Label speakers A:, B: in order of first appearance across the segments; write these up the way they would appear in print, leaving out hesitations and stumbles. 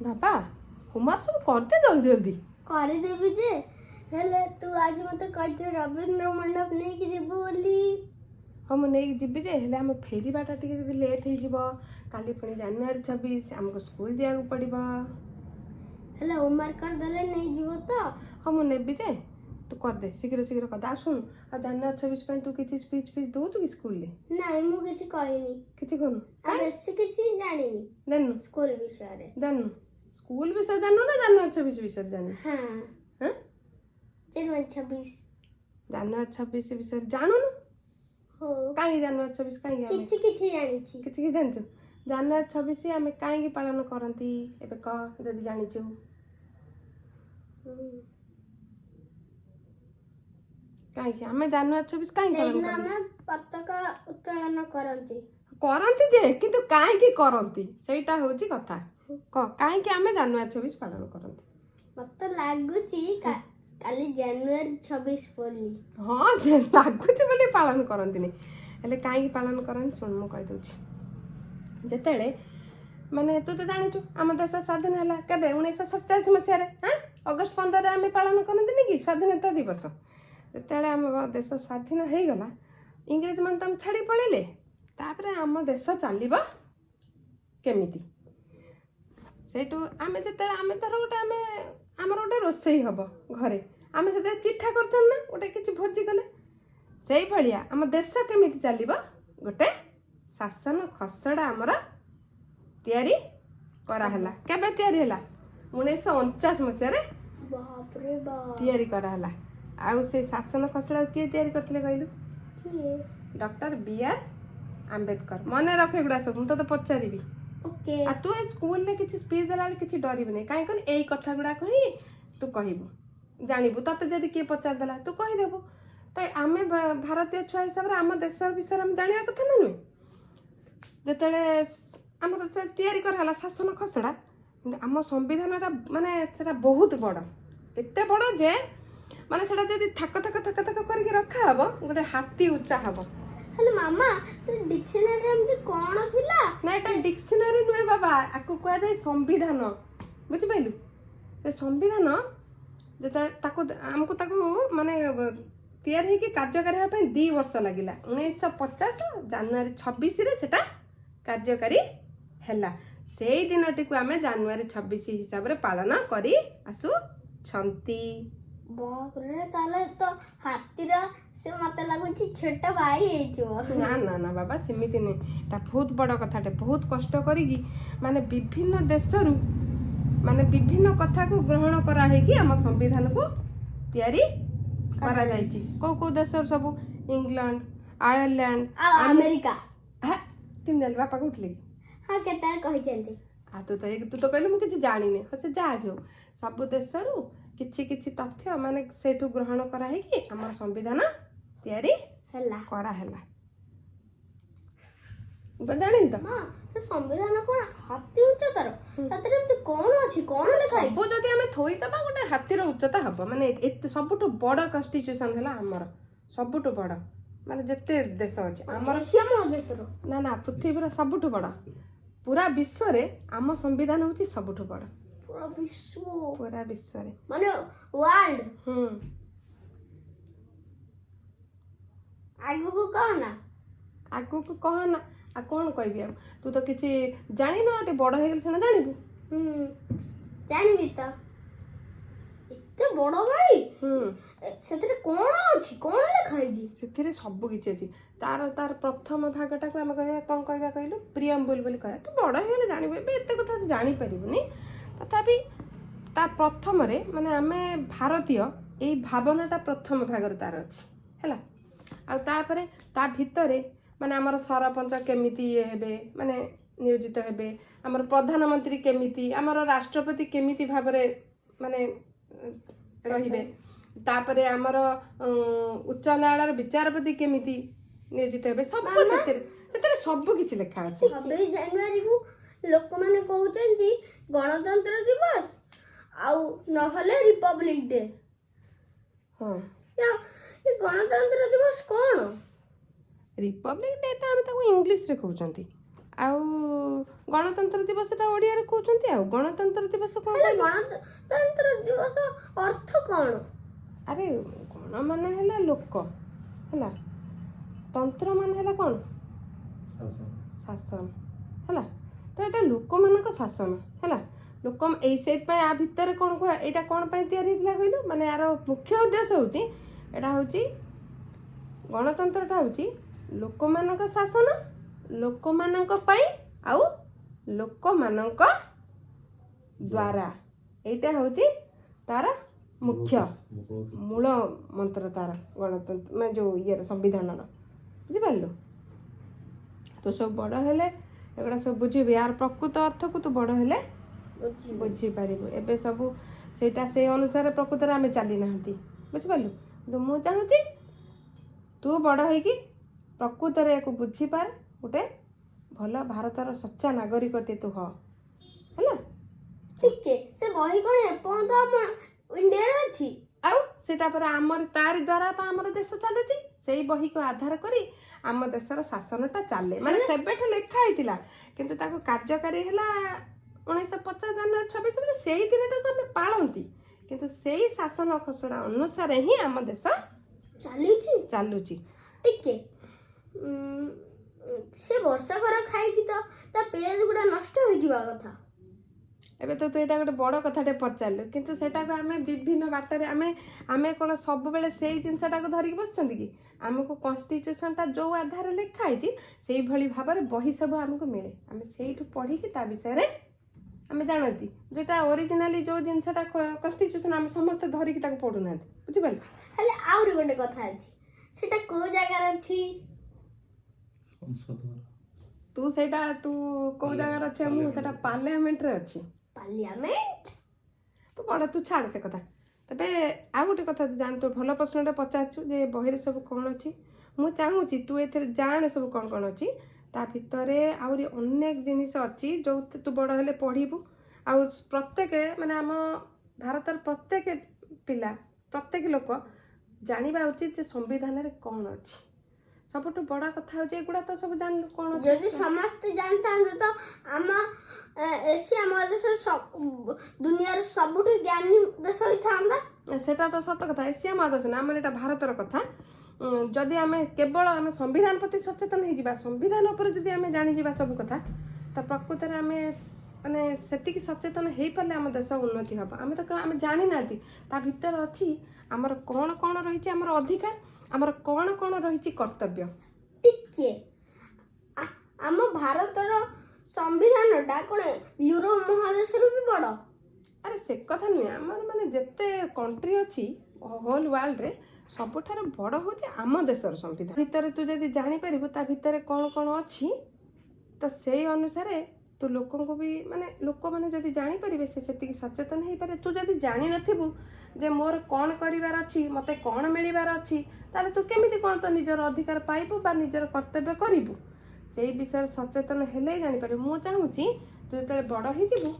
A: ବାବା କୁମାର ସବୁ କରିଦେ ଜଲ୍ଦି ଜଲ୍ଦି।
B: କରିଦେବି ଯେ ହେଲେ ତୁ ଆଜି ମତେ କହିଛୁ ରବୀନ୍ଦ୍ର ମଣ୍ଡପ ନେଇକି ଯିବୁ ବୋଲି।
A: ହଁ ମୁଁ ନେଇକି ଯିବି ଯେ ହେଲେ ଆମେ ଫେରିବାଟା ଟିକେ ଯଦି ଲେଟ୍ ହେଇଯିବ କାଲି ପୁଣି ଜାନୁଆରୀ 26 ଆମକୁ ସ୍କୁଲ ଯିବାକୁ ପଡ଼ିବ।
B: ହେଲେ ହୋମୱାର୍କ କରିଦେଲେ ନେଇଯିବ ତ?
A: ହଁ ମୁଁ ନେବି ଯେ ତୁ କରିଦେ ଶୀଘ୍ର ଶୀଘ୍ର କରିଦେ। ଆଉ ଶୁଣୁ ଆଉ ଜାନୁଆରୀ 26 ପାଇଁ ତୁ କିଛି ସ୍ପିଚ୍ ଫିଚ୍ ଦେଉଛୁ କି ସ୍କୁଲରେ?
B: ନାଇଁ ମୁଁ କିଛି କହିନି।
A: କିଛି କରୁନୁ?
B: ଆଉ ବେଶୀ କିଛି ଜାଣିନି
A: ଜାଣିନୁ
B: ସ୍କୁଲ ବିଷୟରେ।
A: ଜାଣିନୁ ସ୍କୁଲ ବିଷୟରେ ଜାଣିନୁ ନା ଜାନୁଆରୀ 26 ବିଷୟରେ ଜାଣିନୁ?
B: ହଁ
A: ହଁ
B: ଜାନୁଆରୀ 26।
A: ଜାନୁଆରୀ 26 ବିଷୟରେ ଜାଣୁନୁ?
B: ହଉ
A: କାହିଁକି ଜାନୁଆରୀ 26 କାହିଁକି ଆମେ
B: କିଛି କିଛି ଜାଣିଛି।
A: କିଛି କିଛି ଜାଣିଛୁ? ଜାନୁଆରୀ 26 ଆମେ କାହିଁକି ପାଳନ କରନ୍ତି ଏବେ କହ ଯଦି ଜାଣିଛୁ? କାହିଁକି ଆମେ ଜାନୁଆରୀ 26 କାହିଁକି ପାଳନ
B: ସେଇଦିନ
A: କରନ୍ତି?
B: ଆମେ ପତାକା ଉତ୍ତୋଳନ କରନ୍ତି।
A: କରନ୍ତି ଯେ କିନ୍ତୁ କାହିଁକି କରନ୍ତି ସେଇଟା ହଉଛି କଥା। କହ କାହିଁକି ଆମେ ଜାନୁଆରୀ 26 ପାଳନ କରନ୍ତି?
B: ମତେ ଲାଗୁଛି କାଲି ଜାନୁଆରୀ 26 ବୋଲି।
A: ହଁ ଯେ ଲାଗୁଛି ବୋଲି ପାଳନ କରନ୍ତିନି ହେଲେ କାହିଁକି ପାଳନ କରନ୍ତି ଶୁଣ ମୁଁ କହିଦେଉଛି। ଯେତେବେଳେ ମାନେ ତୁ ତ ଜାଣିଛୁ ଆମ ଦେଶ ସ୍ୱାଧୀନ ହେଲା କେବେ 1947 ମସିହାରେ। ଅଗଷ୍ଟ 15 ଆମେ ପାଳନ କରନ୍ତିନି କି ସ୍ୱାଧୀନତା ଦିବସ। ଯେତେବେଳେ ଆମ ଦେଶ ସ୍ୱାଧୀନ ହେଇଗଲା ଇଂରେଜ ମାନେ ତାଙ୍କୁ ଛାଡ଼ି ପଳେଇଲେ। ତାପରେ ଆମ ଦେଶ ଚାଲିବ କେମିତି ସେଇଠୁ ଆମେ ଯେତେବେଳେ ଆମେ ଧର ଗୋଟେ ଆମର ଗୋଟେ ରୋଷେଇ ହବ ଘରେ ଆମେ ଯେତେବେଳେ ଚିଠା କରୁଛନ୍ତି ନା ଗୋଟେ କିଛି ଭୋଜି କଲେ ସେଇଭଳିଆ ଆମ ଦେଶ କେମିତି ଚାଲିବ ଗୋଟେ ଶାସନ ଖସଡ଼ା ଆମର ତିଆରି କରାହେଲା। କେବେ ତିଆରି ହେଲା? 1949 ମସିହାରେ
B: ବାପରେ ବାପ।
A: ତିଆରି କରାହେଲା। ଆଉ ସେ ଶାସନ ଖସଡ଼ା କିଏ ତିଆରି କରିଥିଲେ କହିଲୁ?
B: କିଏ?
A: Doctor B.R. ଆମ୍ବେଦକର। ମନେ ରଖ ଏଗୁଡ଼ା ସବୁ ମୁଁ ତତେ ପଚାରିବି।
B: ଓକେ।
A: ଆଉ ତୁ ଏ ସ୍କୁଲରେ କିଛି ସ୍ପିଚ୍ ଦେଲାବେଳେ କିଛି ଡରିବୁନି କାହିଁକି କହିନି ଏଇ କଥା ଗୁଡ଼ାକ ହିଁ ତୁ କହିବୁ ଜାଣିବୁ। ତତେ ଯଦି କିଏ ପଚାରିଦେଲା ତୁ କହିଦେବୁ। ତ ଆମେ ଭାରତୀୟ ଛୁଆ ହିସାବରେ ଆମ ଦେଶ ବିଷୟରେ ଆମେ ଜାଣିବା କଥା ନା ନୁହେଁ? ଯେତେବେଳେ ଆମର ଯେତେବେଳେ ତିଆରି କରାହେଲା ଶାସନ ଖସଡ଼ା ଆମ ସମ୍ବିଧାନଟା ମାନେ ସେଟା ବହୁତ ବଡ଼ ଏତେ ବଡ଼ ଯେ ମାନେ ସେଟା ଯଦି ଥାକ ଥାକ ଥାକ ଥାକ କରିକି ରଖାହବ ଗୋଟେ ହାତୀ ଉଚ୍ଚା ହବ।
B: ହେଲେ ମାମା ସେ ଡିକ୍ସନାରୀରେ ଏମିତି କ'ଣ ଥିଲା?
A: ନା ଏଟା ଡିକ୍ସନାରୀ ନୁହେଁ ବାବା ଆକୁ କୁହାଯାଏ ସମ୍ବିଧାନ। ବୁଝିପାରିଲୁ? ସେ ସମ୍ବିଧାନ ଯେତେବେଳେ ଆମକୁ ତାକୁ ମାନେ ତିଆରି ହେଇକି କାର୍ଯ୍ୟକାରୀ ହେବା ପାଇଁ 2 ବର୍ଷ ଲାଗିଲା। 1950 ଜାନୁଆରୀ 26ରେ ସେଟା କାର୍ଯ୍ୟକାରୀ ହେଲା। ସେଇ ଦିନଟିକୁ ଆମେ ଜାନୁଆରୀ 26 ହିସାବରେ ପାଳନ କରି ଆସୁଛନ୍ତି।
B: ବାପରେ ତାହେଲେ ତ ହାତୀର ସେ ମତେ ଲାଗୁଛି ଛୋଟ ଭାଇ ହେଇଥିବ।
A: ନା ନା ନା ବାବା ସେମିତି ନୁହେଁ ଏଟା ବହୁତ ବଡ଼ କଥାଟେ ବହୁତ କଷ୍ଟ କରିକି ମାନେ ବିଭିନ୍ନ ଦେଶରୁ ମାନେ ବିଭିନ୍ନ କଥାକୁ ଗ୍ରହଣ କରାହେଇକି ଆମ ସମ୍ବିଧାନକୁ ତିଆରି କରାଯାଇଛି। କୋଉ କୋଉ ଦେଶର ସବୁ? ଇଂଲଣ୍ଡ ଆୟାରଲ୍ୟାଣ୍ଡ
B: ଆଉ ଆମେରିକା।
A: କେମିତି ଜାଣିଲି ବାପା କହୁଥିଲେ କି?
B: ହଁ କେତେବେଳେ କହିଛନ୍ତି।
A: ଆଉ ତୁ ତ କହିଲୁ ମୁଁ କିଛି ଜାଣିନି। ହଁ ସେ ଯାହା ବି ହଉ ସବୁ ଦେଶରୁ କିଛି କିଛି ତଥ୍ୟ ମାନେ ସେଇଠୁ ଗ୍ରହଣ କରାହେଇକି ଆମର ସମ୍ବିଧାନ ତିଆରି
B: ହେଲା
A: କରାହେଲା। ଜାଣିଲି ତ
B: ମା ସେ ସମ୍ବିଧାନ କ'ଣ ହାତୀ ଉଚ୍ଚତାର? ସେଥିରେ ଏମିତି କ'ଣ ଅଛି କ'ଣ ଲେଖା ହେଇଛି?
A: ସବୁ ଯଦି ଆମେ ଥୋଇଦବା ଗୋଟେ ହାତୀର ଉଚ୍ଚତା ହବ। ମାନେ ଏତେ ସବୁଠୁ ବଡ଼ କନଷ୍ଟିଟ୍ୟୁସନ ହେଲା ଆମର ସବୁଠୁ ବଡ଼ ମାନେ ଯେତେ ଦେଶ ଅଛି ଆମର
B: ଏସିଆ ମହାଦେଶର?
A: ନା ନା ପୃଥିବୀର ସବୁଠୁ ବଡ଼ ପୁରା ବିଶ୍ୱରେ ଆମ ସମ୍ବିଧାନ ହଉଛି ସବୁଠୁ ବଡ଼
B: ପୁରା ବିଶ୍ୱ
A: ପୁରା ବିଶ୍ୱରେ
B: ମାନେ ୱାର୍ଲଡ। ଆଗକୁ କହନା
A: ଆଗକୁ କହନା ଆଉ କ'ଣ କହିବି ଆଉ ତୁ ତ କିଛି ଜାଣିନୁ ଆଉ ଟିକେ ବଡ଼ ହେଇଗଲେ ସିନା ଜାଣିବୁ।
B: ଜାଣିବି ତ ଏତେ ବଡ଼ ଭାଇ ସେଥିରେ କ'ଣ ଅଛି କ'ଣ ଲେଖା ହେଇଛି?
A: ସେଥିରେ ସବୁ କିଛି ଅଛି। ତାର ପ୍ରଥମ ଭାଗଟାକୁ ଆମେ କହିବା କ'ଣ କହିବା କହିଲୁ? ପ୍ରିଅମ୍ବୁଲ ବୋଲି କହିବା। ତୁ ବଡ଼ ହେଇଗଲେ ଜାଣିବୁ ଏବେ ଏତେ କଥା ତୁ ଜାଣିପାରିବୁନି। ତଥାପି ତା ପ୍ରଥମରେ ମାନେ ଆମେ ଭାରତୀୟ ଏଇ ଭାବନାଟା ପ୍ରଥମ ଭାଗରେ ତାର ଅଛି ହେଲା। ଆଉ ତାପରେ ତା ଭିତରେ ମାନେ ଆମର ସରପଞ୍ଚ କେମିତି ଇଏ ହେବେ ମାନେ ନିୟୋଜିତ ହେବେ, ଆମର ପ୍ରଧାନମନ୍ତ୍ରୀ କେମିତି, ଆମର ରାଷ୍ଟ୍ରପତି କେମିତି ଭାବରେ ମାନେ ରହିବେ, ତାପରେ ଆମର ଉଚ୍ଚ ନ୍ୟାୟାଳୟର ବିଚାରପତି କେମିତି ନିୟୋଜିତ ହେବେ ସବୁ ସେଥିରେ ସବୁ କିଛି ଲେଖା ଅଛି।
B: 26 ଜାନୁଆରୀକୁ ଲୋକମାନେ କହୁଛନ୍ତି ଗଣତନ୍ତ୍ର ଦିବସ ଆଉ ନହେଲେ ରିପବ୍ଲିକ ଡେ।
A: ହଁ
B: ଏ ଗଣତନ୍ତ୍ର ଦିବସ କ'ଣ?
A: ରିପବ୍ଲିକ ଡେଟା ଆମେ ତାକୁ ଇଂଲିଶରେ କହୁଛନ୍ତି ଆଉ ଗଣତନ୍ତ୍ର ଦିବସଟା ଓଡ଼ିଆରେ କହୁଛନ୍ତି। ଆଉ ଗଣତନ୍ତ୍ର ଦିବସ କ'ଣ
B: ହେଲେ ଗଣତନ୍ତ୍ର ଦିବସ ଅର୍ଥ କ'ଣ?
A: ଆରେ ଗଣ ମାନେ ହେଲା ଲୋକ ହେଲା, ତନ୍ତ୍ର ମାନେ ହେଲା କ'ଣ? ଶାସନ ହେଲା। ତ ଏଇଟା ଲୋକମାନଙ୍କ ଶାସନ ହେଲା। ଲୋକ ଏଇ ସେଇଥିପାଇଁ ଆ ଭିତରେ କ'ଣ କୁହ, ଏଇଟା କ'ଣ ପାଇଁ ତିଆରି ହେଇଥିଲା କହିଲୁ? ମାନେ ଆର ମୁଖ୍ୟ ଉଦ୍ଦେଶ୍ୟ ହେଉଛି, ଏଇଟା ହେଉଛି ଗଣତନ୍ତ୍ରଟା ହେଉଛି ଲୋକମାନଙ୍କ ଶାସନ, ଲୋକମାନଙ୍କ ପାଇଁ ଆଉ ଲୋକମାନଙ୍କ ଦ୍ୱାରା। ଏଇଟା ହେଉଛି ତାର ମୁଖ୍ୟ ମୂଳ ମନ୍ତ୍ର ତାର ଗଣତନ୍ତ୍ର ମାନେ ଯେଉଁ ଇଏର ସମ୍ବିଧାନର। ବୁଝିପାରିଲୁ? ତୁ ସବୁ ବଡ଼ ହେଲେ ଏଗୁଡ଼ା ସବୁ ବୁଝିବୁ, ୟାର ପ୍ରକୃତ ଅର୍ଥକୁ ତୁ ବଡ଼ ହେଲେ ବୁଝିପାରିବୁ। ଏବେ ସବୁ ସେଇଟା ସେଇ ଅନୁସାରେ ପ୍ରକୃତରେ ଆମେ ଚାଲିନାହାନ୍ତି। ବୁଝିପାରିଲୁ? କିନ୍ତୁ ମୁଁ ଚାହୁଁଛି ତୁ ବଡ଼ ହେଇକି ପ୍ରକୃତରେ ୟାକୁ ବୁଝିପାର, ଗୋଟେ ଭଲ ଭାରତର ସଚ୍ଚା ନାଗରିକଟେ ତୁ ହ ହେଲା।
B: ଠିକ୍ ସେ ବହି କ'ଣ ଏପର୍ଯ୍ୟନ୍ତ ଆମ ଇଣ୍ଡିଆରେ ଅଛି?
A: ଆଉ ସେଟା ପରେ ଆମର ତାରି ଦ୍ୱାରା ବା ଆମର ଦେଶ ଚାଲୁଛି। ସେଇ ବହିକୁ ଆଧାର କରି ଆମ ଦେଶର ଶାସନଟା ଚାଲେ। ମାନେ ସେବେଠୁ ଲେଖା ହେଇଥିଲା, କିନ୍ତୁ ତାକୁ କାର୍ଯ୍ୟକାରୀ ହେଲା 1950 ଜାନୁଆରୀ 26 ମାନେ ସେଇ ଦିନଟାକୁ ଆମେ ପାଳନ୍ତି। କିନ୍ତୁ ସେଇ ଶାସନ ଖସଡ଼ା ଅନୁସାରେ ହିଁ ଆମ ଦେଶ ଚାଲୁଛି।
B: ଟିକେ ସେ ବର୍ଷକର ଖାଇକି ତ ତା ପେଜ ଗୁଡ଼ା ନଷ୍ଟ ହୋଇଯିବା କଥା।
A: ଏବେ ତ ତୁ ଏଇଟା ଗୋଟେ ବଡ଼ କଥାଟେ ପଚାରିଲୁ, କିନ୍ତୁ ସେଟାକୁ ଆମେ ବିଭିନ୍ନ ବାଟରେ ଆମେ କ'ଣ ସବୁବେଳେ ସେଇ ଜିନିଷଟାକୁ ଧରିକି ବସିଛନ୍ତି କି? ଆମକୁ କନଷ୍ଟିଟ୍ୟୁସନଟା ଯେଉଁ ଆଧାରରେ ଲେଖା ହେଇଛି ସେଇଭଳି ଭାବରେ ବହି ସବୁ ଆମକୁ ମିଳେ। ଆମେ ସେଇଠୁ ପଢ଼ିକି ତା ବିଷୟରେ ଆମେ ଜାଣନ୍ତି। ଯେଉଁଟା ଓରିଜିନାଲି ଯେଉଁ ଜିନିଷଟା କନଷ୍ଟିଟ୍ୟୁସନ ଆମେ ସମସ୍ତେ ଧରିକି ତାକୁ ପଢ଼ୁନାହାନ୍ତି। ବୁଝିପାରିଲୁ?
B: ହେଲେ ଆହୁରି ଗୋଟେ କଥା ଅଛି, ସେଟା କୋଉ ଜାଗାରେ ଅଛି?
A: ତୁ କୋଉ ଜାଗାରେ ଅଛି? ମୁଁ ସେଟା ପାର୍ଲାମେଣ୍ଟରେ ଅଛି।
B: ପାର୍ଲାମେଣ୍ଟ?
A: ତୁ ବଡ଼, ତୁ ଛାଡ଼ ସେ କଥା। ତେବେ ଆଉ ଗୋଟେ କଥା ତୁ ଜାଣି, ତୁ ଭଲ ପ୍ରଶ୍ନଟେ ପଚାରୁଛୁ ଯେ ବହିରେ ସବୁ କ'ଣ ଅଛି। ମୁଁ ଚାହୁଁଛି ତୁ ଏଥିରେ ଜାଣେ ସବୁ କ'ଣ କ'ଣ ଅଛି। ତା ଭିତରେ ଆହୁରି ଅନେକ ଜିନିଷ ଅଛି ଯେଉଁ ତୁ ବଡ଼ ହେଲେ ପଢ଼ିବୁ। ଆଉ ପ୍ରତ୍ୟେକ ମାନେ ଆମ ଭାରତର ପ୍ରତ୍ୟେକ ପିଲା, ପ୍ରତ୍ୟେକ ଲୋକ ଜାଣିବା ଉଚିତ ଯେ ସମ୍ବିଧାନରେ କ'ଣ ଅଛି। ସବୁଠୁ ବଡ଼ କଥା ହେଉଛି ଏଗୁଡ଼ା ତ ସବୁ ଜାଣିଲୁ କ'ଣ ଅଛି।
B: ଯଦି ସମସ୍ତେ ଜାଣିଥାନ୍ତେ ତ ଆମ ଏସିଆ ମହାଦେଶ ଦୁନିଆର ସବୁଠୁ ଜ୍ଞାନୀ ଦେଶ ହେଇଥାନ୍ତା।
A: ସେଟା ତ ସତ କଥା। ଏସିଆ ମହାଦେଶ ନା, ଆମର ଏଇଟା ଭାରତର କଥା। ଯଦି ଆମେ କେବଳ ଆମେ ସମ୍ବିଧାନ ପ୍ରତି ସଚେତନ ହେଇଯିବା, ସମ୍ବିଧାନ ଉପରେ ଯଦି ଆମେ ଜାଣିଯିବା ସବୁ କଥା, ତ ପ୍ରକୃତରେ ଆମେ ମାନେ ସେତିକି ସଚେତନ ହେଇପାରିଲେ ଆମ ଦେଶ ଉନ୍ନତି ହେବ। ଆମେ ଜାଣିନାହାନ୍ତି ତା ଭିତରେ ଅଛି ଆମର କ'ଣ କ'ଣ ରହିଛି ଆମର ଅଧିକାର, ଆମର କ'ଣ କ'ଣ ରହିଛି କର୍ତ୍ତବ୍ୟ।
B: ଟିକେ ଆମ ଭାରତର ସମ୍ବିଧାନଟା କ'ଣ ୟୁରୋପ ମହାଦେଶରୁ ବି ବଡ଼?
A: ଆରେ ସେ କଥା ନୁହେଁ। ଆମର ମାନେ ଯେତେ କଣ୍ଟ୍ରି ଅଛି ହୋଲ୍ ୱାର୍ଲଡରେ ସବୁଠାରୁ ବଡ଼ ହେଉଛି ଆମ ଦେଶର ସମ୍ବିଧାନ। ଭିତରେ ତୁ ଯଦି ଜାଣିପାରିବୁ ତା ଭିତରେ କ'ଣ କ'ଣ ଅଛି, ତ ସେଇ ଅନୁସାରେ ତୁ ଲୋକଙ୍କୁ ବି ମାନେ ଲୋକମାନେ ଯଦି ଜାଣିପାରିବେ ସେ ସେତିକି ସଚେତନ ହେଇପାରେ। ତୁ ଯଦି ଜାଣିନଥିବୁ ଯେ ମୋର କ'ଣ କରିବାର ଅଛି, ମୋତେ କ'ଣ ମିଳିବାର ଅଛି, ତାହେଲେ ତୁ କେମିତି କ'ଣ ତୋ ନିଜର ଅଧିକାର ପାଇବୁ ବା ନିଜର କର୍ତ୍ତବ୍ୟ କରିବୁ। ସେଇ ବିଷୟରେ ସଚେତନ ହେଲେ ଜାଣିପାରିବୁ। ମୁଁ ଚାହୁଁଛି ତୁ ଯେତେବେଳେ ବଡ଼ ହେଇଯିବୁ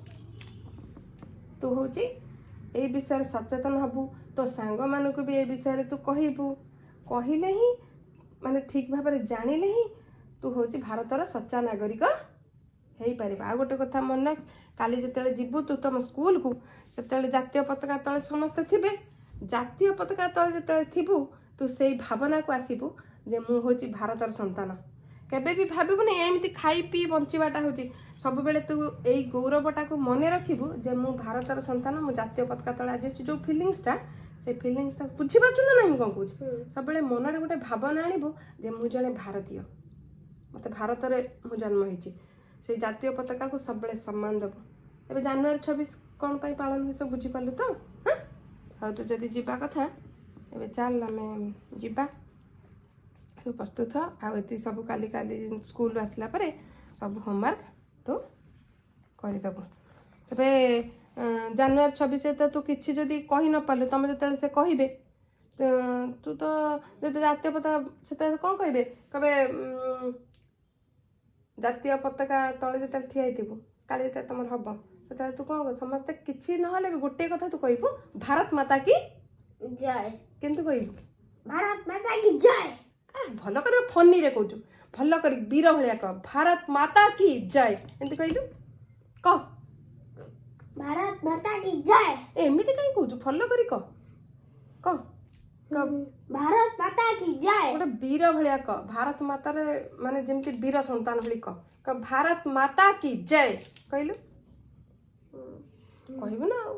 A: ତୁ ହେଉଛି ଏଇ ବିଷୟରେ ସଚେତନ ହେବୁ। ତୋ ସାଙ୍ଗମାନଙ୍କୁ ବି ଏ ବିଷୟରେ ତୁ କହିବୁ। କହିଲେ ହିଁ ମାନେ ଠିକ୍ ଭାବରେ ଜାଣିଲେ ହିଁ ତୁ ହେଉଛି ଭାରତର ସଚ୍ଚା ନାଗରିକ ହେଇପାରିବ। ଆଉ ଗୋଟେ କଥା ମନେ ରଖ, କାଲି ଯେତେବେଳେ ଯିବୁ ତୁ ତମ ସ୍କୁଲକୁ, ସେତେବେଳେ ଜାତୀୟ ପତାକା ତଳେ ସମସ୍ତେ ଥିବେ। ଜାତୀୟ ପତାକା ତଳେ ଯେତେବେଳେ ଥିବୁ ତୁ ସେଇ ଭାବନାକୁ ଆସିବୁ ଯେ ମୁଁ ହେଉଛି ଭାରତର ସନ୍ତାନ। କେବେ ବି ଭାବିବୁନି ଏମିତି ଖାଇ ପିଇ ବଞ୍ଚିବାଟା ହେଉଛି। ସବୁବେଳେ ତୁ ଏଇ ଗୌରବଟାକୁ ମନେ ରଖିବୁ ଯେ ମୁଁ ଭାରତର ସନ୍ତାନ, ମୁଁ ଜାତୀୟ ପତାକା ତଳେ ଆଜି ଅଛି। ଯେଉଁ ଫିଲିଙ୍ଗସଟା, ସେଇ ଫିଲିଙ୍ଗସଟା ବୁଝିପାରୁଛୁ ନା ନାହିଁ ମୁଁ କ'ଣ କହୁଛି? ସବୁବେଳେ ମନରେ ଗୋଟେ ଭାବନା ଆଣିବୁ ଯେ ମୁଁ ଜଣେ ଭାରତୀୟ, ମୋତେ ଭାରତରେ ମୁଁ ଜନ୍ମ ହେଇଛି। ସେଇ ଜାତୀୟ ପତାକାକୁ ସବୁବେଳେ ସମ୍ମାନ ଦେବୁ। ଏବେ ଜାନୁଆରୀ 26 କ'ଣ ପାଇଁ ପାଳନ ହୁଏ ସବୁ ବୁଝିପାରିଲୁ ତ? ହଁ, ହଉ ତୁ ଯଦି ଯିବା କଥା ଏବେ ଚାଲ ଆମେ ଯିବା। ତୁ ପ୍ରସ୍ତୁତ ହ। ଆଉ ଏତିକି ସବୁ କାଲି ସ୍କୁଲରୁ ଆସିଲା ପରେ ସବୁ ହୋମୱାର୍କ ତୁ କରିଦେବୁ। ତେବେ ଜାନୁଆରୀ 26 ତ ତୁ କିଛି ଯଦି କହି ନ ପାରିଲୁ, ତମେ ଯେତେବେଳେ ସେ କହିବେ ତୁ ତ ଯଦି ଜାତୀୟ ପତାକା ସେତେବେଳେ କ'ଣ କହିବେ ଜାତୀୟ ପତାକା ତଳେ ଯେତେବେଳେ ଠିଆ ହେଇଥିବୁ, କାଲି ଯେତେବେଳେ ତମର ହବ, ସେତେବେଳେ ତୁ କ'ଣ ସମସ୍ତେ କିଛି ନହେଲେ ବି ଗୋଟିଏ କଥା ତୁ କହିବୁ, ଭାରତ ମାତା କି
B: ଜୟ।
A: କେମିତି କହିବୁ?
B: ଭାରତ ମାତା କି ଜୟ।
A: ଭଲ କରି ଫନିରେ କହୁଛୁ ଭଲ କରି ବୀର ଭଳିଆ କହ ଭାରତ ମାତା କି ଜୟ ଏମିତି କହିଲୁ କହ
B: ଭାରତ ମାତା କି ଜୟ
A: ଏମିତି କାହିଁ କହୁଛୁ ଭଲ କରି କହ କହ କହ
B: ଭାରତ ମାତା କି ଜୟ
A: ଗୋଟେ ବୀର ଭଳିଆ କହ ଭାରତ ମାତାରେ ମାନେ ଯେମିତି ବୀର ସନ୍ତାନ ଭଳି କହ କହ ଭାରତ ମାତା କି ଜୟ କହିଲୁ କହିବୁ ନା ଆଉ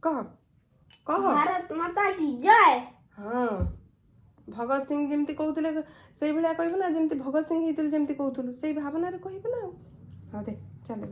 A: କହ କହ
B: ଭାରତ ମାତା କି ଜୟ
A: ହଁ ଭଗତ ସିଂ ଯେମିତି କହୁଥିଲେ ସେଇଭଳିଆ କହିବୁ ନା ଯେମିତି ଭଗତ ସିଂ ହେଇଥିଲୁ ଯେମିତି କହୁଥିଲୁ ସେଇ ଭାବନାରେ କହିବୁ ନା ଆଉ ହଉ ଦେ ଚାଲ